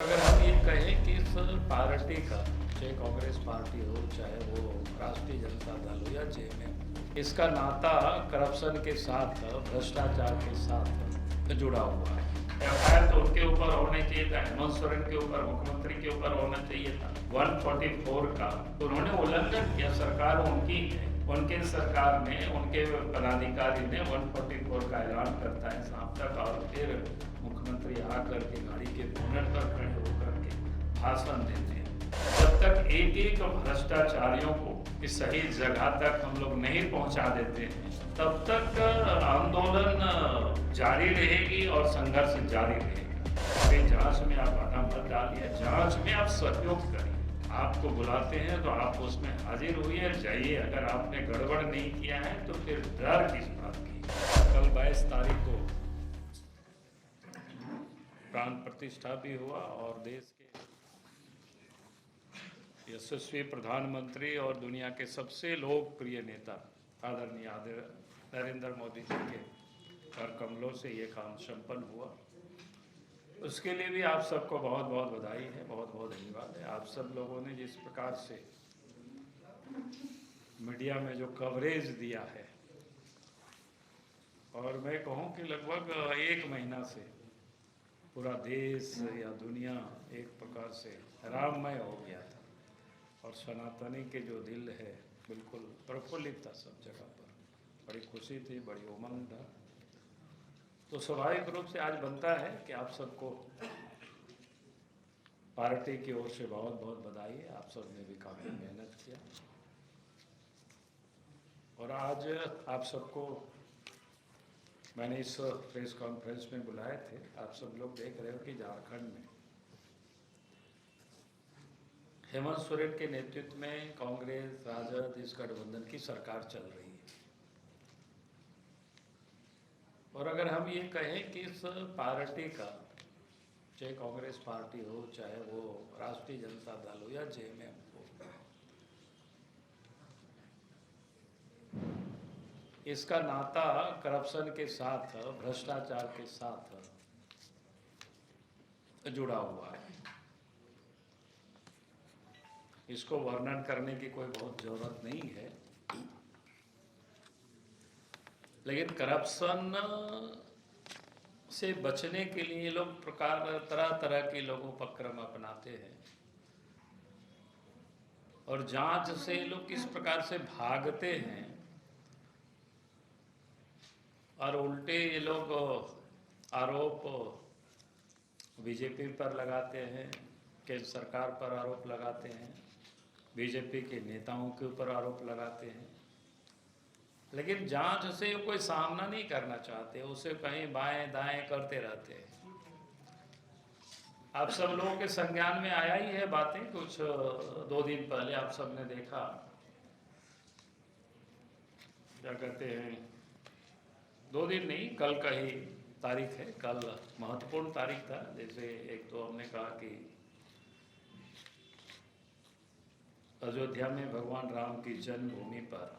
अगर हम ये कहें कि इस पार्टी का, चाहे कांग्रेस पार्टी हो, चाहे वो राष्ट्रीय जनता दल हो या जेएमएम, इसका नाता करप्शन के साथ, भ्रष्टाचार के साथ जुड़ा हुआ है। एफआईआर तो उनके ऊपर होने चाहिए था, हेमंत सोरेन के ऊपर, मुख्यमंत्री के ऊपर होना चाहिए था 144 का। तो उन्होंने उल्लंघन किया, सरकार उनकी है, उनके सरकार ने, उनके पदाधिकारी ने 144 का ऐलान करता है शाम तक, और फिर मुख्यमंत्री आकर के गाड़ी के बोनट पर खड़े होकर के भाषण देते हैं। जब तक एक एक भ्रष्टाचारियों को इस सही जगह तक हम लोग नहीं पहुंचा देते हैं, तब तक आंदोलन जारी रहेगी और संघर्ष जारी रहेगा। अभी जांच में आप बाधा मत डालिए, जांच में आप सहयोग करिए। आपको बुलाते हैं तो आप उसमें हाजिर हुई जाइए। अगर आपने गड़बड़ नहीं किया है तो फिर डर किस बात की। कल 22 तारीख को प्राण प्रतिष्ठा भी हुआ और देश के यशस्वी प्रधानमंत्री और दुनिया के सबसे लोकप्रिय नेता आदरणीय नरेंद्र मोदी जी के कर कमलों से ये काम संपन्न हुआ। उसके लिए भी आप सबको बहुत बहुत बधाई है, बहुत बहुत धन्यवाद है। आप सब लोगों ने जिस प्रकार से मीडिया में जो कवरेज दिया है, और मैं कहूँ कि लगभग 1 महीना से पूरा देश या दुनिया एक प्रकार से राममय हो गया था, और सनातनी के जो दिल है बिल्कुल प्रफुल्लित था सब जगह पर। बड़ी खुशी थी, बड़ी उमंग था। तो स्वाभाविक रूप से आज बनता है कि आप सबको पार्टी की ओर से बहुत बहुत बधाई है। आप सब ने भी काफ़ी मेहनत किया, और आज आप सबको मैंने इस प्रेस कॉन्फ्रेंस में बुलाए थे। आप सब लोग देख रहे हो कि झारखंड में हेमंत सोरेन के नेतृत्व में कांग्रेस राजद इस गठबंधन की सरकार चल रही है। और अगर हम ये कहें कि इस पार्टी का, चाहे कांग्रेस पार्टी हो, चाहे वो राष्ट्रीय जनता दल हो या जेएमएम हो, इसका नाता करप्शन के साथ, भ्रष्टाचार के साथ जुड़ा हुआ है। इसको वर्णन करने की कोई बहुत ज़रूरत नहीं है, लेकिन करप्शन से बचने के लिए ये लोग तरह तरह के लोग उपक्रम अपनाते हैं, और जांच से ये लोग किस प्रकार से भागते हैं, और उल्टे ये लोग आरोप बीजेपी पर लगाते हैं, केंद्र सरकार पर आरोप लगाते हैं, बीजेपी के नेताओं के ऊपर आरोप लगाते हैं, लेकिन जांच से कोई सामना नहीं करना चाहते, उसे कहीं बाएं दाएं करते रहते हैं। आप सब लोगों के संज्ञान में आया ही है बातें, कुछ 2 दिन पहले आप सब ने देखा, क्या कहते हैं, 2 दिन नहीं, कल का ही तारीख है, कल महत्वपूर्ण तारीख था। जैसे एक तो हमने कहा कि अयोध्या में भगवान राम की जन्मभूमि पर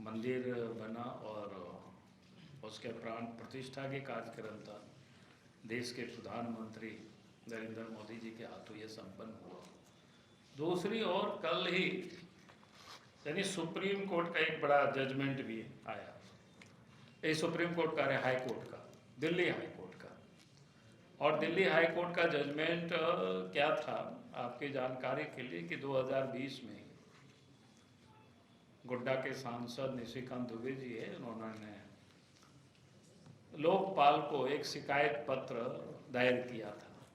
मंदिर बना और उसके प्राण प्रतिष्ठा के कार्यक्रम था। देश के प्रधानमंत्री नरेंद्र मोदी जी के हाथों ये संपन्न हुआ। दूसरी ओर कल ही यानी सुप्रीम कोर्ट का एक बड़ा जजमेंट भी आया। ये सुप्रीम कोर्ट का, हाई कोर्ट का, दिल्ली हाई कोर्ट का। और दिल्ली हाई कोर्ट का जजमेंट क्या था, आपकी जानकारी के लिए, कि 2020 में गोड्डा के सांसद निशिकांत दुबे जी है, उन्होंने लोकपाल को एक शिकायत पत्र दायर किया था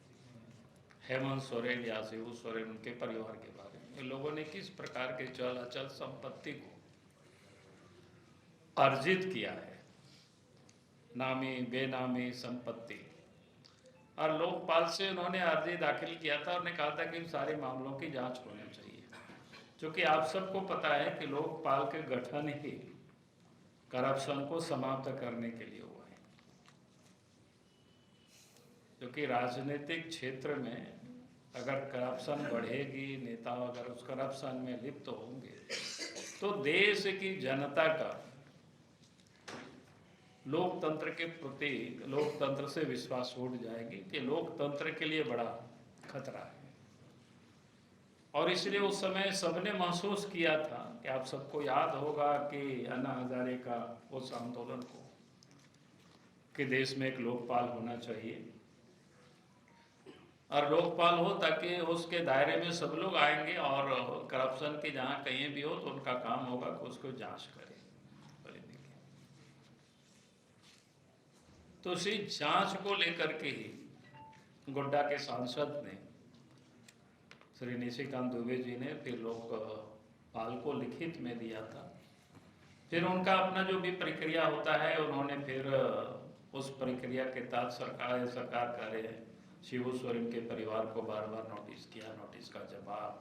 हेमंत सोरेन या शिबू सोरेन, उनके परिवार के बारे में। लोगों ने किस प्रकार के चल अचल संपत्ति को अर्जित किया है, नामी बेनामी संपत्ति, और लोकपाल से उन्होंने अर्जी दाखिल किया था और ने कहा था कि इन सारे मामलों की जांच होनी चाहिए। क्योंकि आप सबको पता है कि लोकपाल के गठन ही करप्शन को समाप्त करने के लिए हुआ है। क्योंकि राजनीतिक क्षेत्र में अगर करप्शन बढ़ेगी, नेता अगर उस करप्शन में लिप्त होंगे, तो देश की जनता का लोकतंत्र के प्रति, लोकतंत्र से विश्वास उठ जाएगी कि लोकतंत्र के लिए बड़ा खतरा है। और इसलिए उस समय सबने महसूस किया था कि आप सबको याद होगा कि अन्ना हजारे का उस आंदोलन को कि देश में एक लोकपाल होना चाहिए और लोकपाल हो ताकि उसके दायरे में सब लोग आएंगे और करप्शन की जहाँ कहीं भी हो तो उनका काम होगा कि उसको जांच करें। तो उसी जांच को लेकर के ही गोड्डा के सांसद ने श्री निशिकांत दुबे जी ने फिर लोकपाल को लिखित में दिया था। फिर उनका अपना जो भी प्रक्रिया होता है उन्होंने फिर उस प्रक्रिया के तहत सरकार कार्य शिबू सोरेन के परिवार को बार बार नोटिस किया, नोटिस का जवाब,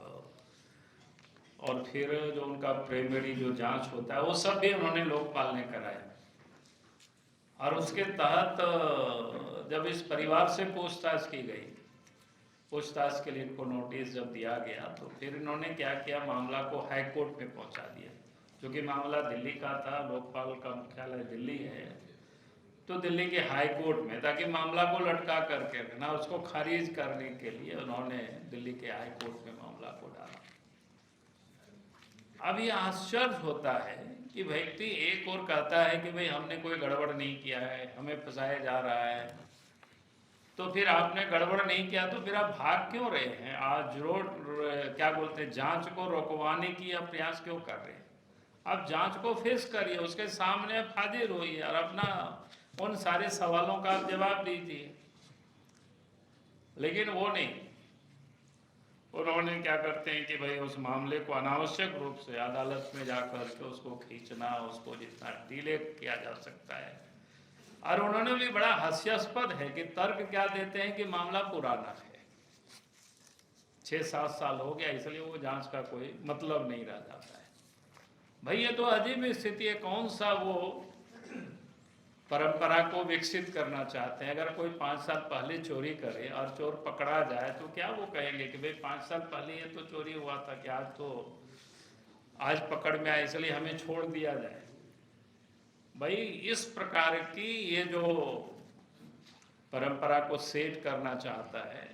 और फिर जो उनका प्राइमरी जो जांच होता है वो सब भी उन्होंने लोकपाल ने कराया। और उसके तहत जब इस परिवार से पूछताछ की गई, पूछताछ के लिए इनको नोटिस जब दिया गया तो फिर इन्होंने क्या किया, मामला को हाई कोर्ट में पहुंचा दिया। क्योंकि मामला दिल्ली का था, लोकपाल का मुख्यालय दिल्ली है, तो दिल्ली के हाई कोर्ट में, ताकि मामला को लटका करके रखना, उसको खारिज करने के लिए उन्होंने दिल्ली के हाई कोर्ट में मामला को डाला। अब ये आश्चर्य होता है कि व्यक्ति एक और कहता है कि भाई हमने कोई गड़बड़ नहीं किया है, हमें फंसाया जा रहा है, तो फिर आपने गड़बड़ नहीं किया तो फिर आप भाग क्यों रहे हैं? आज क्या बोलते हैं, जांच को रोकवाने की आप प्रयास क्यों कर रहे हैं? आप जांच को फेस करिए, उसके सामने आप हाजिर होइए और अपना उन सारे सवालों का आप जवाब दीजिए। लेकिन वो नहीं, उन्होंने क्या करते हैं कि भाई उस मामले को अनावश्यक रूप से अदालत में जाकर के उसको खींचना, उसको जितना डिले किया जा सकता है। और उन्होंने भी बड़ा हास्यास्पद है कि तर्क क्या देते हैं कि मामला पुराना है, 6-7 साल हो गया, इसलिए वो जांच का कोई मतलब नहीं रह जाता है। भाई ये तो अजीब स्थिति है। कौन सा वो परंपरा को विकसित करना चाहते हैं? अगर कोई 5 साल पहले चोरी करे और चोर पकड़ा जाए तो क्या वो कहेंगे कि भाई 5 साल पहले ये तो चोरी हुआ था, कि आज पकड़ में आया इसलिए हमें छोड़ दिया जाए? भाई इस प्रकार की ये जो परंपरा को सेट करना चाहता है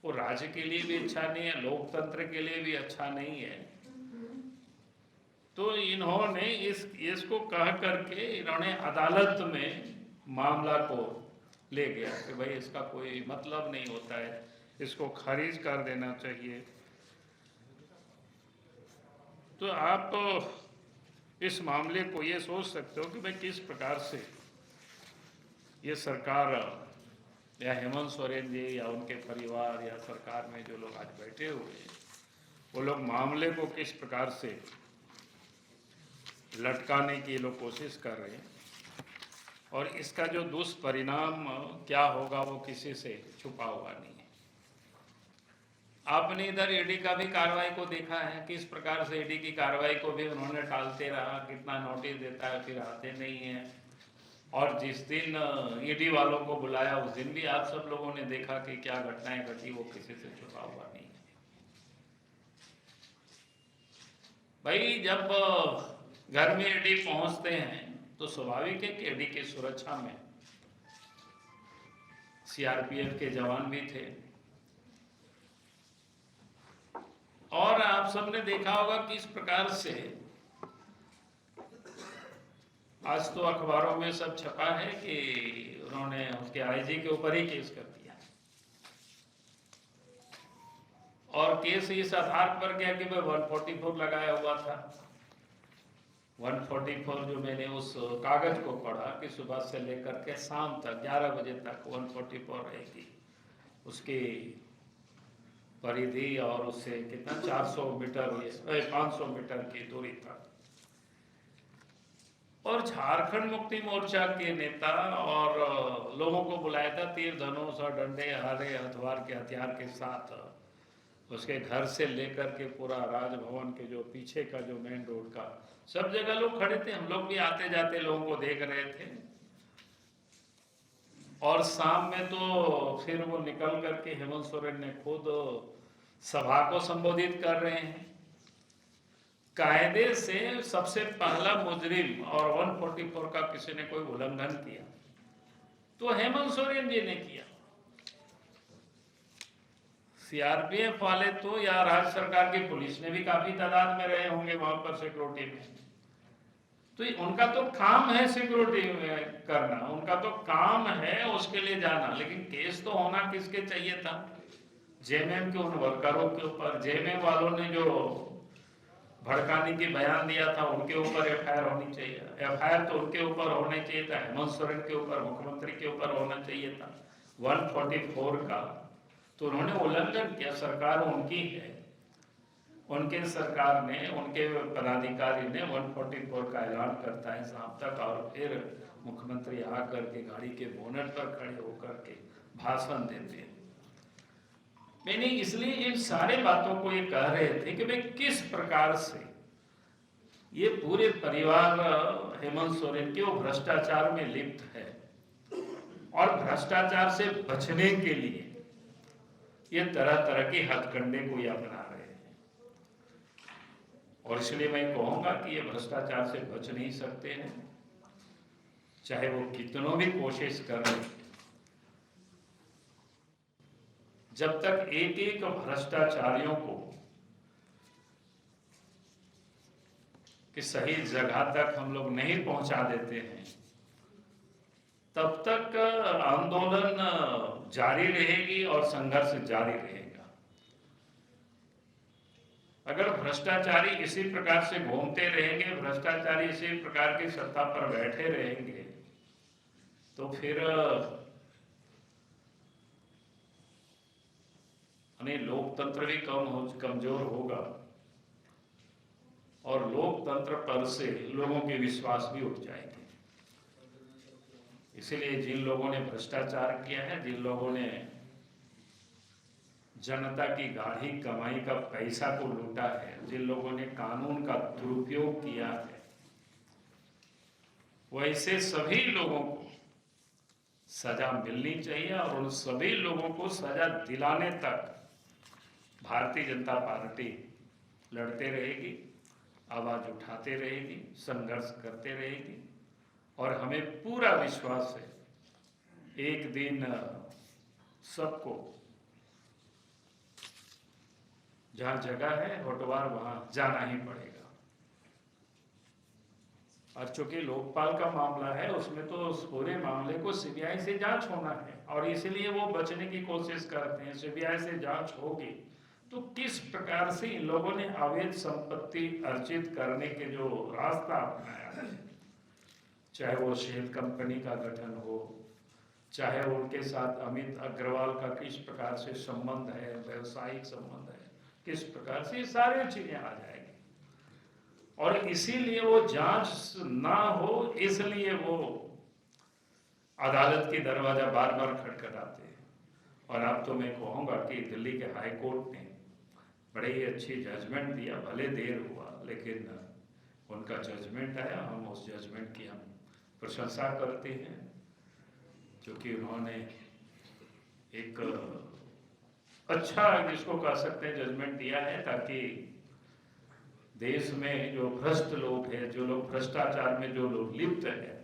वो राज्य के लिए भी अच्छा नहीं है, लोकतंत्र के लिए भी अच्छा नहीं है। तो इन्होंने इसको कह करके इन्होंने अदालत में मामला को ले गया कि भाई इसका कोई मतलब नहीं होता है, इसको खारिज कर देना चाहिए। तो आप इस मामले को ये सोच सकते हो कि भाई किस प्रकार से ये सरकार या हेमंत सोरेन जी या उनके परिवार या सरकार में जो लोग आज बैठे हुए हैं वो लोग मामले को किस प्रकार से लटकाने की लोग कोशिश कर रहे हैं, और इसका जो दुष्परिणाम क्या होगा वो किसी से छुपा हुआ नहीं है। आपने इधर ईडी का भी कार्रवाई को देखा है, किस प्रकार से ईडी की कार्रवाई को भी उन्होंने टालते रहा, कितना नोटिस देता है फिर आते नहीं है। और जिस दिन ईडी वालों को बुलाया उस दिन भी आप सब लोगों ने देखा कि क्या घटनाएं घटी, वो किसी से छुपा हुआ नहीं है। भाई जब घर में ईडी पहुंचते हैं तो स्वाभाविक है कि ईडी की सुरक्षा में सीआरपीएफ के जवान भी थे। और आप सबने देखा होगा कि इस प्रकार से आज तो अखबारों में सब छपा है कि उन्होंने उसके आईजी के ऊपर ही केस कर दिया, और केस इस आधार पर गया कि भाई 144 लगाया हुआ था। 144 जो मैंने उस कागज को पढ़ा कि सुबह से लेकर के शाम तक 11 बजे तक 144 रहेगी, उसकी परिधि और उससे कितना 400 मीटर 500 मीटर की दूरी तक। और झारखंड मुक्ति मोर्चा के नेता और लोगों को बुलाया था तीर धनुष और डंडे हरे हथियार के हथियार के साथ, उसके घर से लेकर के पूरा राजभवन के जो पीछे का जो मेन रोड का सब जगह लोग खड़े थे। हम लोग भी आते जाते लोगों को देख रहे थे। और शाम में तो फिर वो निकल करके हेमंत सोरेन ने खुद सभा को संबोधित कर रहे हैं। कायदे से सबसे पहला मुजरिम और 144 का किसी ने कोई उल्लंघन किया तो हेमंत सोरेन जी ने किया। सीआरपीएफ वाले तो या राज्य सरकार की पुलिस ने भी काफी तादाद में रहे होंगे वहां पर सिक्योरिटी में, तो उनका तो काम है सिक्योरिटी करना, उनका तो काम है उसके लिए जाना। लेकिन केस तो होना किसके चाहिए था? जेएमएम के उन वर्करों के ऊपर, जेएमएम वालों ने जो भड़काने की बयान दिया था उनके ऊपर एफआईआर होनी चाहिए। एफआईआर तो उनके ऊपर होने चाहिए था, हेमंत सोरेन के ऊपर, मुख्यमंत्री के ऊपर होना चाहिए था 144 का। तो उन्होंने उल्लंघन किया, सरकार उनकी है, उनके सरकार ने, उनके पदाधिकारी ने 144 का ऐलान करता है शाम तक, और फिर मुख्यमंत्री आकर के गाड़ी के बोनट पर खड़े होकर के भाषण देते हैं। मैंने इसलिए इन सारे बातों को ये कह रहे थे कि भाई किस प्रकार से ये पूरे परिवार हेमंत सोरेन के वो भ्रष्टाचार में लिप्त है और भ्रष्टाचार से बचने के लिए ये तरह तरह के हथकंडे को ये अपना रहे हैं। और इसलिए मैं कहूंगा कि ये भ्रष्टाचार से बच नहीं सकते हैं, चाहे वो कितनों भी कोशिश कर रहे। जब तक एक एक भ्रष्टाचारियों को कि सही जगह तक हम लोग नहीं पहुंचा देते हैं, तब तक आंदोलन जारी रहेगी और संघर्ष जारी रहेगा। अगर भ्रष्टाचारी इसी प्रकार से घूमते रहेंगे, भ्रष्टाचारी इसी प्रकार की सत्ता पर बैठे रहेंगे, तो फिर लोकतंत्र भी कमजोर होगा और लोकतंत्र पर से लोगों के विश्वास भी उठ जाएंगे। इसलिए जिन लोगों ने भ्रष्टाचार किया है, जिन लोगों ने जनता की गाढ़ी कमाई का पैसा को लूटा है, जिन लोगों ने कानून का दुरुपयोग किया है, वैसे सभी लोगों को सजा मिलनी चाहिए और उन सभी लोगों को सजा दिलाने तक भारतीय जनता पार्टी लड़ते रहेगी, आवाज उठाते रहेगी, संघर्ष करते रहेगी। और हमें पूरा विश्वास है एक दिन सबको जहां जगह है होटवार वहां जाना ही पड़ेगा। और चूंकि लोकपाल का मामला है, उसमें तो उस पूरे मामले को सीबीआई से जांच होना है और इसलिए वो बचने की कोशिश करते हैं। सीबीआई से जांच होगी तो किस प्रकार से इन लोगों ने अवैध संपत्ति अर्जित करने के जो रास्ता अपनाया है, चाहे वो शेल कंपनी का गठन हो, चाहे उनके साथ अमित अग्रवाल का किस प्रकार से संबंध है, व्यवसायिक संबंध है, किस प्रकार से ये सारी चीजें आ जाएगी। और इसीलिए वो जांच ना हो, इसलिए वो अदालत की दरवाजा बार बार खटखटाते हैं। और अब तो मैं कहूँगा कि दिल्ली के हाई कोर्ट ने बड़े ही अच्छी जजमेंट दिया, भले देर हुआ लेकिन उनका जजमेंट आया। हम उस जजमेंट की हम प्रशंसा करते हैं, क्योंकि उन्होंने एक अच्छा जिसको कह सकते हैं जजमेंट दिया है, ताकि देश में जो भ्रष्ट लोग हैं, जो लोग भ्रष्टाचार में जो लोग लिप्त हैं,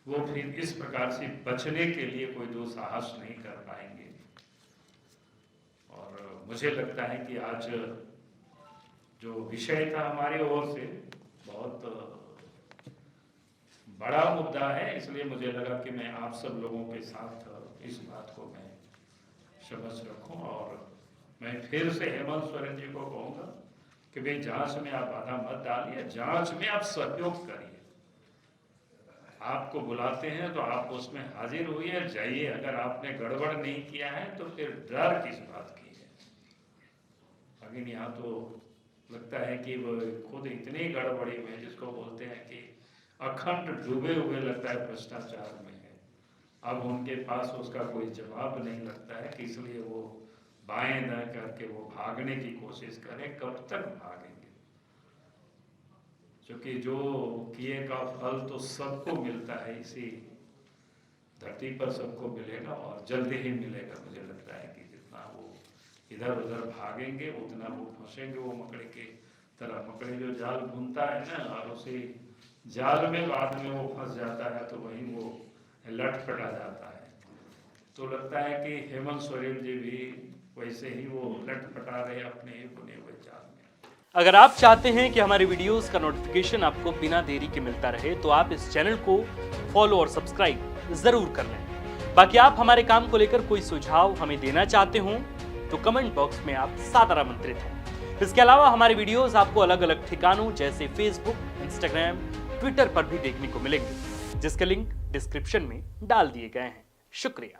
वो फिर इस प्रकार से बचने के लिए कोई दुस्साहस नहीं कर पाएंगे। और मुझे लगता है कि आज जो विषय था हमारी ओर से बहुत बड़ा मुद्दा है, इसलिए मुझे लगा कि मैं आप सब लोगों के साथ इस बात को मैं समझ रखूं। और मैं फिर से हेमंत सोरेन जी को कहूँगा कि भाई जांच में आप बाधा मत डालिए, जांच में आप सहयोग करिए। आपको बुलाते हैं तो आप उसमें हाजिर होइए, जाइए। अगर आपने गड़बड़ नहीं किया है तो फिर डर किस बात की है। लेकिन यहाँ तो लगता है कि वो खुद इतनी गड़बड़ी में, जिसको बोलते हैं कि अखंड डूबे हुए लगता है भ्रष्टाचार में है। अब उनके पास उसका कोई जवाब नहीं लगता है कि इसलिए वो बाएं दाएं करके वो भागने की कोशिश करें। कब तक भागेंगे? क्योंकि जो किए का फल तो सबको मिलता है, इसी धरती पर सबको मिलेगा और जल्दी ही मिलेगा। मुझे लगता है कि जितना वो इधर उधर भागेंगे उतना वो फंसेंगे वो मकड़े के तरह मकड़ी जो जाल बुनता है ना, और उसी जाल में बाद में वो फंस जाता है, तो वहीं वो लटपटा जाता है। तो लगता है कि हेमंत सोरेन जी भी वैसे ही वो लटपटा रहे अपने ही बुने हुए जाल में। अगर आप चाहते हैं कि हमारे वीडियोस का नोटिफिकेशन आपको बिना देरी के मिलता रहे, तो आप इस चैनल को फॉलो और सब्सक्राइब जरूर कर लें। बाकी आप हमारे काम को लेकर कोई सुझाव हमें देना चाहते हो तो कमेंट बॉक्स में आप सादर आमंत्रित हैं। इसके अलावा हमारे वीडियोस आपको अलग अलग ठिकानों जैसे फेसबुक, इंस्टाग्राम, ट्विटर पर भी देखने को मिलेंगे, जिसके लिंक डिस्क्रिप्शन में डाल दिए गए हैं। शुक्रिया।